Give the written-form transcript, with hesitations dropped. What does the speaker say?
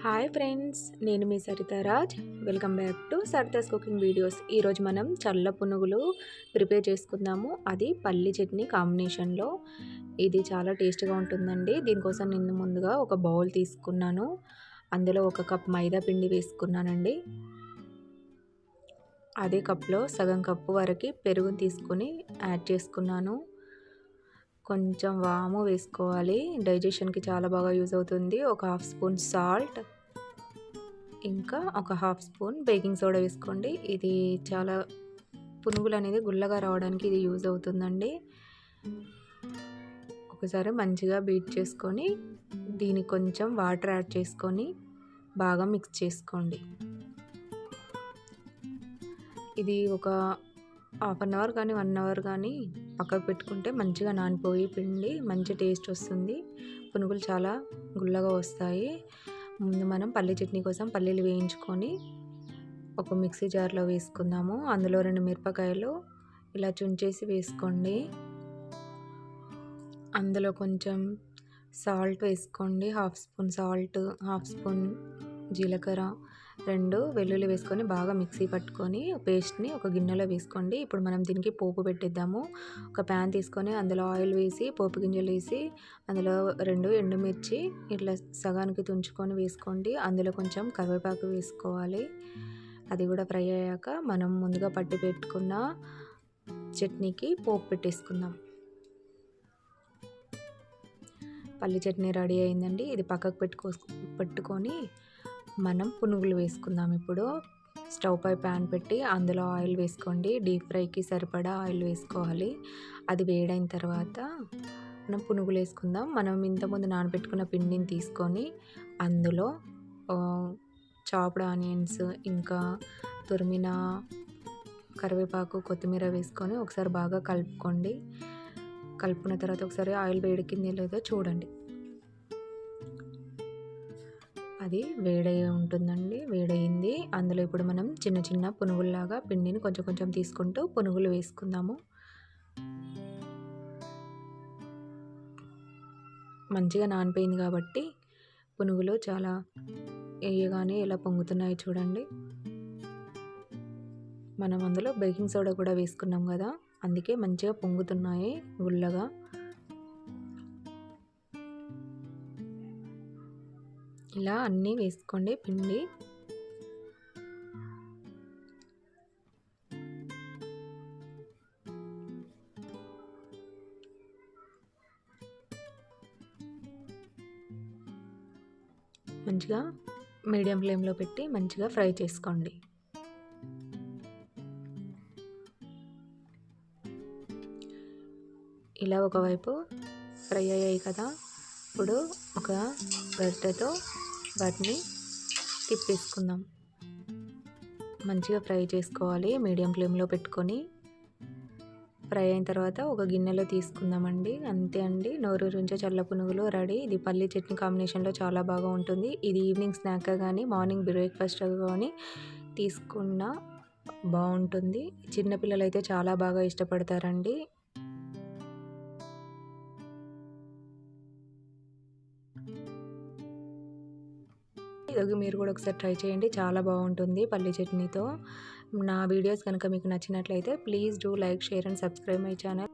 Hi friends, నేను మీ Saritharaj. Welcome back to Saritha's cooking videos. ఈరోజు మనం చల్ల పునుగులు ప్రిపేర్ చేసుకుందాము. అది పల్లి చట్నీ కాంబినేషన్లో. ఇది చాలా టేస్ట్గా ఉంటుందండి. దీనికోసం నేను ముందుగా ఒక బౌల్ తీసుకున్నాను. అందులో 1 కప్ మైదా పిండి వేసుకున్నానండి. అదే కప్లో సగం కప్పు వరకు పెరుగుని తీసుకొని యాడ్ చేసుకున్నాను. కొంచెం వాము వేసుకోవాలి, డైజెషన్కి చాలా బాగా యూజ్ అవుతుంది. ఒక 1/2 స్పూన్ సాల్ట్, ఇంకా ఒక 1/2 స్పూన్ బేకింగ్ సోడా వేసుకోండి. ఇది చాలా పునుగులు అనేది గుల్లగా రావడానికి ఇది యూజ్ అవుతుందండి. ఒకసారి మంచిగా బీట్ చేసుకొని దీనికి కొంచెం వాటర్ యాడ్ చేసుకొని బాగా మిక్స్ చేసుకోండి. ఇది ఒక 1/2 అవర్ కానీ 1 అవర్ కానీ పక్కకు పెట్టుకుంటే మంచిగా నానిపోయి పిండి మంచి టేస్ట్ వస్తుంది. పునుగులు చాలా గుల్లగా వస్తాయి. ముందు మనం పల్లి చట్నీ కోసం పల్లీలు వేయించుకొని ఒక మిక్సీ జార్లో వేసుకుందాము. అందులో 2 మిరపకాయలు ఇలా చుంచేసి వేసుకోండి. అందులో కొంచెం సాల్ట్ వేసుకోండి, 1/2 స్పూన్ సాల్ట్, 1/2 స్పూన్ జీలకర్ర, 2 వెల్లుల్లి వేసుకొని బాగా మిక్సీ పట్టుకొని పేస్ట్ని ఒక గిన్నెలో వేసుకోండి. ఇప్పుడు మనం దీనికి పోపు పెట్టిద్దాము. ఒక ప్యాన్ తీసుకొని అందులో ఆయిల్ వేసి పోపు గింజలు వేసి అందులో 2 ఎండుమిర్చి ఇట్లా సగానికి తుంచుకొని వేసుకోండి. అందులో కొంచెం కరివేపాకు వేసుకోవాలి. అది కూడా ఫ్రై అయ్యాక మనం ముందుగా పట్టి పెట్టుకున్న చట్నీకి పోపు పెట్టేసుకుందాం. పల్లి చట్నీ రెడీ అయిందండి. ఇది పక్కకు పెట్టుకొని మనం పునుగులు వేసుకుందాం. ఇప్పుడు స్టవ్ పై ప్యాన్ పెట్టి అందులో ఆయిల్ వేసుకోండి. డీప్ ఫ్రైకి సరిపడా ఆయిల్ వేసుకోవాలి. అది వేడైన తర్వాత మనం పునుగులు వేసుకుందాం. మనం ఇంతకుముందు నానబెట్టుకున్న పిండిని తీసుకొని అందులో చాప్డ్ ఆనియన్స్, ఇంకా తురిమిన కరివేపాకు, కొత్తిమీర వేసుకొని ఒకసారి బాగా కలుపుకోండి. కలుపుకున్న తర్వాత ఒకసారి ఆయిల్ వేడెక్కిందో లేదో చూడండి. అది వేడై ఉంటుందండి. వేడయింది. అందులో ఇప్పుడు మనం చిన్న చిన్న పునుగుల్లాగా పిండిని కొంచెం కొంచెం తీసుకుంటూ పునుగులు వేసుకుందాము. మంచిగా నానిపోయింది కాబట్టి పునుగులు చాలా వేయగానే ఎలా పొంగుతున్నాయి చూడండి. మనం అందులో బేకింగ్ సోడా కూడా వేసుకున్నాం కదా, అందుకే మంచిగా పొంగుతున్నాయి గుల్లగా. ఇలా అన్నీ వేసుకోండి పిండి. మంచిగా మీడియం ఫ్లేమ్లో పెట్టి మంచిగా ఫ్రై చేసుకోండి. ఇలా ఒకవైపు ఫ్రై అయ్యాయి కదా, ఇప్పుడు ఒక గరిటెతో వాటిని తిప్పేసుకుందాం. మంచిగా ఫ్రై చేసుకోవాలి మీడియం ఫ్లేమ్లో పెట్టుకొని. ఫ్రై అయిన తర్వాత ఒక గిన్నెలో తీసుకుందామండి. అంతే అండి, నోరూరించే చల్ల పునుగులు రెడీ. ఇది పల్లి చట్నీ కాంబినేషన్లో చాలా బాగా ఉంటుంది. ఇది ఈవినింగ్ స్నాక్గా కానీ మార్నింగ్ బ్రేక్ఫాస్ట్గా కానీ తీసుకున్న బాగుంటుంది. చిన్నపిల్లలు అయితే చాలా బాగా ఇష్టపడతారండి. ఇది మీరు కూడా ఒకసారి ట్రై చేయండి, చాలా బాగుంటుంది పల్లి చట్నీతో. నా వీడియోస్ కనుక మీకు నచ్చినట్లయితే please do like, share and subscribe my channel.